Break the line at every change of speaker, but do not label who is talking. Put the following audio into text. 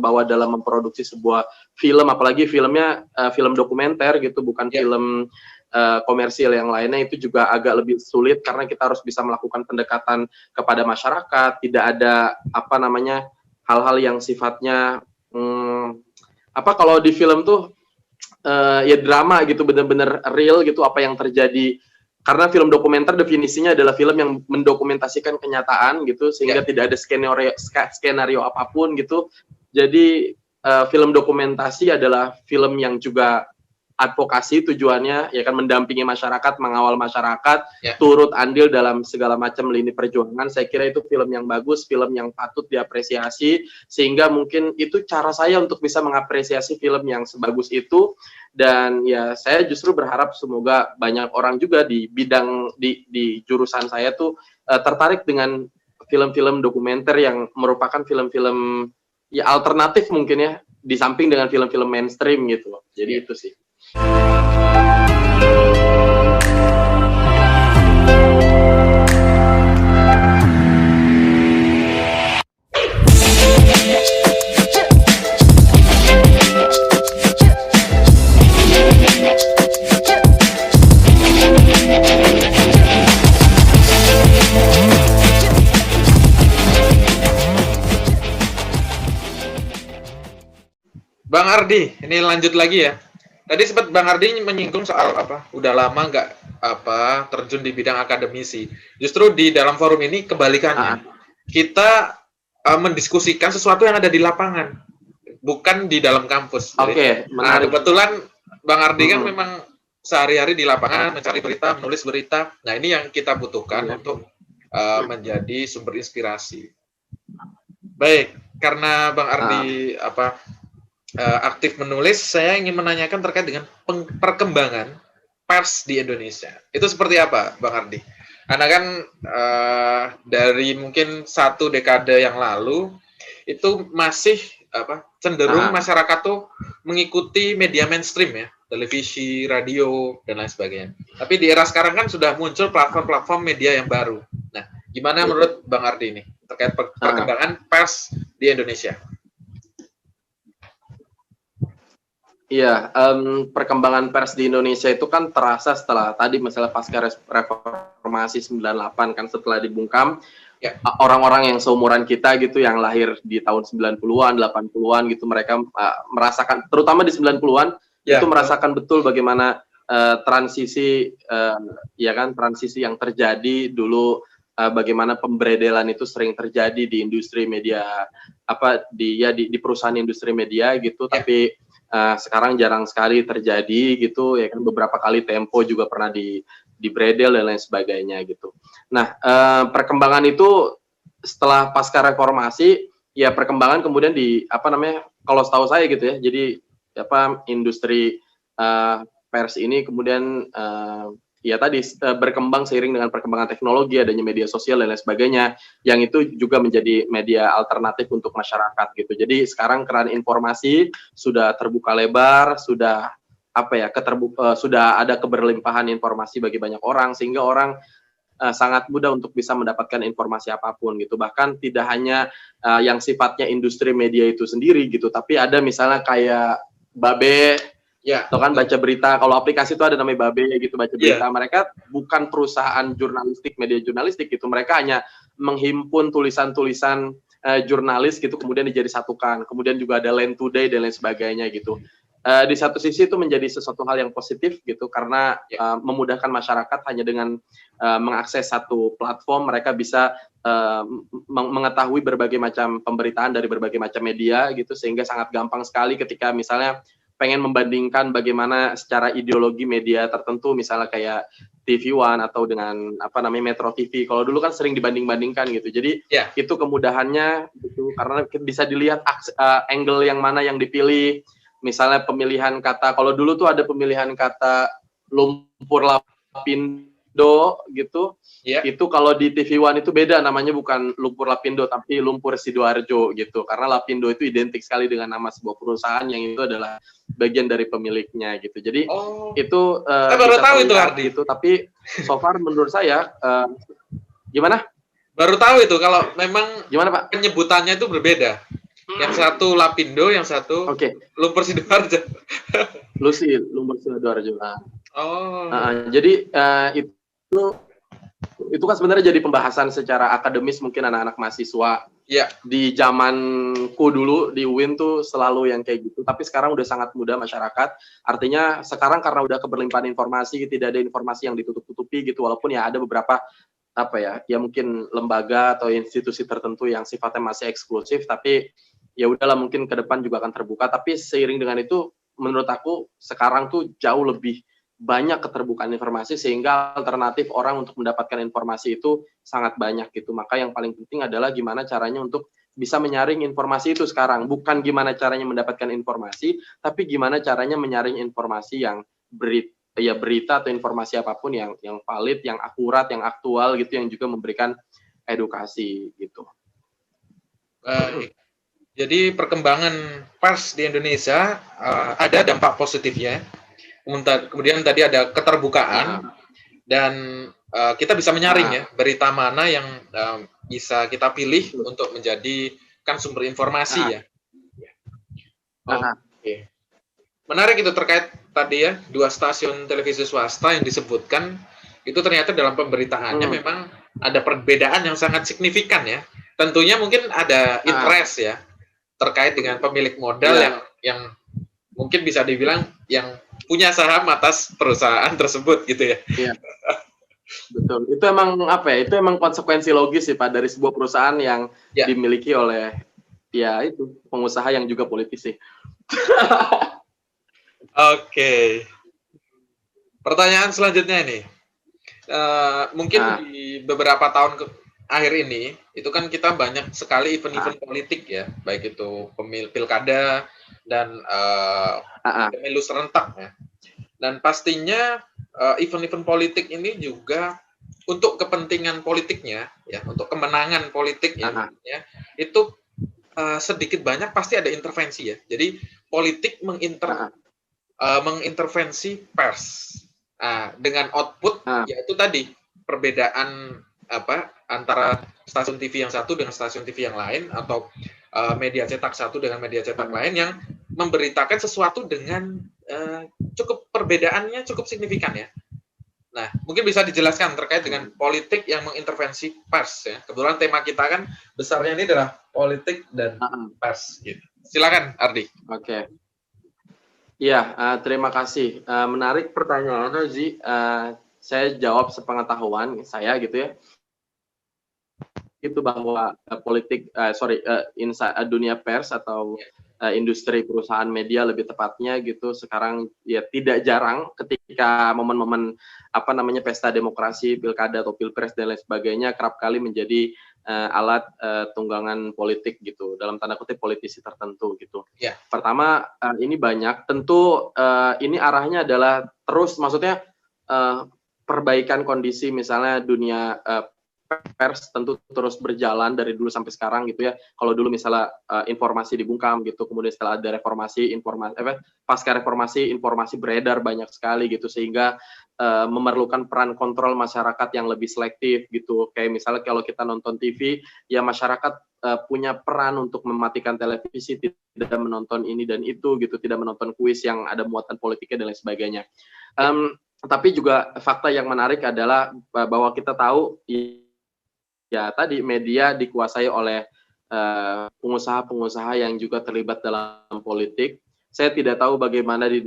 bahwa dalam memproduksi sebuah film, apalagi filmnya film dokumenter gitu, bukan film komersil yang lainnya, itu juga agak lebih sulit karena kita harus bisa melakukan pendekatan kepada masyarakat, tidak ada hal-hal yang sifatnya kalau di film tuh ya drama gitu, bener-bener real gitu apa yang terjadi, karena film dokumenter definisinya adalah film yang mendokumentasikan kenyataan gitu, sehingga tidak ada skenario apapun gitu. Jadi film dokumentasi adalah film yang juga advokasi, tujuannya ya kan mendampingi masyarakat, mengawal masyarakat, turut andil dalam segala macam lini perjuangan. Saya kira itu film yang bagus, film yang patut diapresiasi, sehingga mungkin itu cara saya untuk bisa mengapresiasi film yang sebagus itu. Dan ya saya justru berharap semoga banyak orang juga di bidang di jurusan saya tuh tertarik dengan film-film dokumenter yang merupakan film-film ya alternatif mungkin ya, di samping dengan film-film mainstream gitu. Jadi itu sih.
Bang Ardi, ini lanjut lagi ya. Tadi sempat Bang Ardi menyinggung soal udah lama nggak terjun di bidang akademisi. Justru di dalam forum ini kebalikannya. Kita mendiskusikan sesuatu yang ada di lapangan, bukan di dalam kampus.
Oke, menarik.
Kebetulan Bang Ardi kan memang sehari-hari di lapangan mencari berita, menulis berita. Nah, ini yang kita butuhkan untuk menjadi sumber inspirasi. Baik, karena Bang Ardi aktif menulis, saya ingin menanyakan terkait dengan perkembangan pers di Indonesia. Itu seperti apa, Bang Ardi? Karena kan dari mungkin 1 dekade yang lalu itu masih cenderung masyarakat tuh mengikuti media mainstream ya, televisi, radio, dan lain sebagainya. Tapi di era sekarang kan sudah muncul platform-platform media yang baru. Nah, gimana menurut Bang Ardi ini terkait perkembangan pers di Indonesia?
Iya, perkembangan pers di Indonesia itu kan terasa setelah tadi misalnya pasca reformasi 98 kan, setelah dibungkam, orang-orang yang seumuran kita gitu, yang lahir di tahun 90-an, 80-an gitu, mereka merasakan, terutama di 90-an, itu merasakan betul bagaimana transisi transisi yang terjadi dulu, bagaimana pemberedelan itu sering terjadi di industri media, di perusahaan industri media gitu, tapi sekarang jarang sekali terjadi gitu ya kan. Beberapa kali Tempo juga pernah dibredel dan lain sebagainya gitu. Nah, perkembangan itu setelah pasca reformasi, ya perkembangan kemudian kalau setahu saya gitu ya, jadi industri pers ini kemudian berkembang seiring dengan perkembangan teknologi, adanya media sosial dan lain sebagainya, yang itu juga menjadi media alternatif untuk masyarakat gitu. Jadi sekarang keran informasi sudah terbuka lebar, sudah sudah ada keberlimpahan informasi bagi banyak orang, sehingga orang sangat mudah untuk bisa mendapatkan informasi apapun gitu. Bahkan tidak hanya yang sifatnya industri media itu sendiri gitu, tapi ada misalnya kayak Babe, atau kan baca berita, kalau aplikasi itu ada namanya Babe gitu, baca berita. Mereka bukan perusahaan jurnalistik, media jurnalistik gitu, mereka hanya menghimpun tulisan-tulisan jurnalis gitu, kemudian dijadi satukan. Kemudian juga ada Land Today dan lain sebagainya gitu. Di satu sisi itu menjadi sesuatu hal yang positif gitu, karena memudahkan masyarakat hanya dengan mengakses satu platform, mereka bisa mengetahui berbagai macam pemberitaan dari berbagai macam media gitu, sehingga sangat gampang sekali ketika misalnya pengen membandingkan bagaimana secara ideologi media tertentu, misalnya kayak TV One atau dengan Metro TV. Kalau dulu kan sering dibanding-bandingkan gitu. Jadi itu kemudahannya gitu, karena bisa dilihat angle yang mana yang dipilih. Misalnya pemilihan kata, kalau dulu tuh ada pemilihan kata lumpur lapindo gitu. Itu kalau di TV One itu beda namanya, bukan lumpur lapindo tapi lumpur Sidoarjo gitu. Karena lapindo itu identik sekali dengan nama sebuah perusahaan yang itu adalah bagian dari pemiliknya gitu. Jadi itu
kita baru tahu itu Ardi
gitu, tapi so far menurut saya gimana?
Baru tahu itu kalau memang
gimana Pak?
Penyebutannya itu berbeda. Yang satu Lapindo, yang satu
Oke,
Lumpur Sidoarjo.
Lucy Lumbur Sidoarjo.
Oh,
Jadi itu kan sebenarnya jadi pembahasan secara akademis mungkin anak-anak mahasiswa
ya.
di zamanku dulu di UIN tuh selalu yang kayak gitu. Tapi sekarang udah sangat mudah masyarakat. Artinya sekarang karena udah keberlimpahan informasi, tidak ada informasi yang ditutup-tutupi gitu. Walaupun ya ada beberapa apa ya mungkin lembaga atau institusi tertentu yang sifatnya masih eksklusif. Tapi ya udahlah mungkin ke depan juga akan terbuka. Tapi seiring dengan itu, menurut aku sekarang tuh jauh lebih banyak keterbukaan informasi sehingga alternatif orang untuk mendapatkan informasi itu sangat banyak gitu. Maka yang paling penting adalah gimana caranya untuk bisa menyaring informasi itu sekarang. Bukan gimana caranya mendapatkan informasi, tapi gimana caranya menyaring informasi yang berita atau informasi apapun yang valid, yang akurat, yang aktual gitu, yang juga memberikan edukasi gitu.
Baik. Jadi perkembangan pers di Indonesia ada dampak positifnya. Kemudian tadi ada keterbukaan dan kita bisa menyaring ya berita mana yang bisa kita pilih untuk menjadikan sumber informasi ya. Oke. Menarik itu terkait tadi ya 2 stasiun televisi swasta yang disebutkan itu ternyata dalam pemberitaannya memang ada perbedaan yang sangat signifikan ya. Tentunya mungkin ada interest ya terkait dengan pemilik modal yang mungkin bisa dibilang yang punya saham atas perusahaan tersebut gitu ya.
Iya. Betul. Itu emang apa ya? Itu emang konsekuensi logis sih Pak dari sebuah perusahaan yang dimiliki oleh ya itu pengusaha yang juga politisi.
Oke. Pertanyaan selanjutnya ini. Mungkin di beberapa tahun akhir ini itu kan kita banyak sekali event-event politik ya, baik itu pilkada dan pemilu serentak ya. Dan pastinya event-event politik ini juga untuk kepentingan politiknya ya, untuk kemenangan politiknya ya, itu sedikit banyak pasti ada intervensi ya. Jadi politik mengintervensi pers dengan output yaitu tadi perbedaan antara stasiun TV yang satu dengan stasiun TV yang lain atau media cetak satu dengan media cetak lain yang memberitakan sesuatu dengan perbedaannya cukup signifikan ya. Nah, mungkin bisa dijelaskan terkait dengan politik yang mengintervensi pers ya. Kebetulan tema kita kan besarnya ini adalah politik dan pers gitu. Silakan Ardi.
Oke. Iya, terima kasih. Menarik pertanyaannya, Zi. Saya jawab sepengetahuan saya gitu ya. Itu bahwa dunia pers atau industri perusahaan media lebih tepatnya gitu sekarang ya tidak jarang ketika momen-momen pesta demokrasi, pilkada atau pilpres dan lain sebagainya kerap kali menjadi alat tunggangan politik gitu dalam tanda kutip politisi tertentu gitu. Pertama ini banyak tentu ini arahnya adalah terus maksudnya perbaikan kondisi misalnya dunia pers tentu terus berjalan dari dulu sampai sekarang gitu ya. Kalau dulu misalnya informasi dibungkam gitu, kemudian setelah ada reformasi pasca reformasi informasi beredar banyak sekali gitu sehingga memerlukan peran kontrol masyarakat yang lebih selektif gitu. Kayak misalnya kalau kita nonton TV ya masyarakat punya peran untuk mematikan televisi, tidak menonton ini dan itu gitu, tidak menonton kuis yang ada muatan politiknya dan lain sebagainya. Tapi juga fakta yang menarik adalah bahwa kita tahu ya tadi media dikuasai oleh pengusaha-pengusaha yang juga terlibat dalam politik. Saya tidak tahu bagaimana di